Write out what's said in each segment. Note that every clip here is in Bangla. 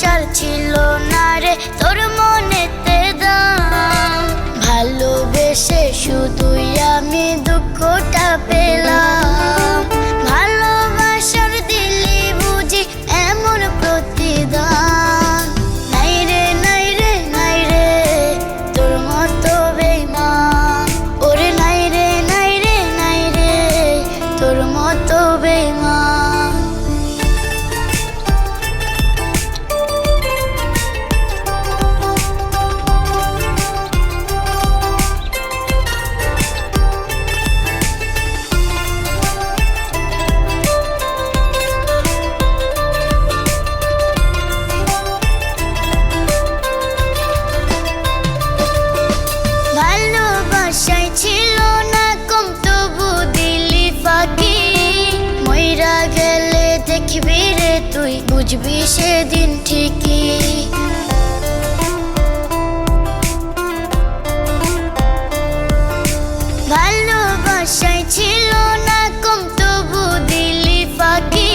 ভালোবাসার ছিল না রে তোর মনেতে দাম। ভালোবেসে শুধুই আমি দুঃখটা পেলাম। ভালোবাসার দিলি বুঝি এমন প্রতিদান। নাই রে নাই রে নাই রে তোর মতো বেঈমান। ওরে নাই রে নাই রে নাই রে তোর মতো বেঈমান। ভালোবাসায় ছিল না কম তবু দিলি ফাঁকি। মইরা গেলে দেখবি রে তুই বুঝবি সেদিন ঠিকই। ভালোবাসায় ছিল না কম তবু দিলি ফাঁকি।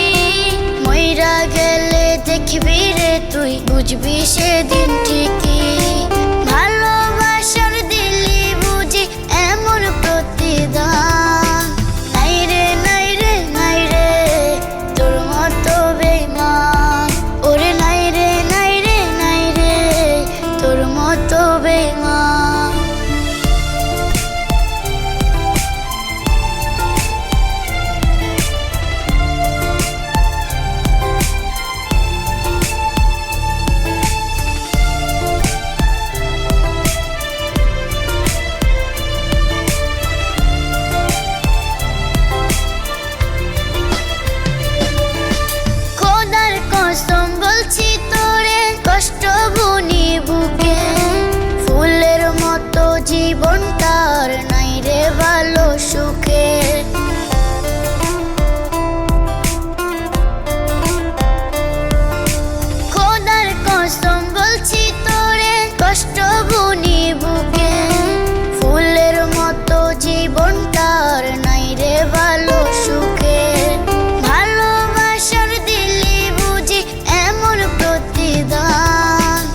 মইরা গেলে দেখবি রে তুই বুঝবি সেদিন ঠিকই। ভালোবাসার দিলি বুঝি এমন প্রতিদান।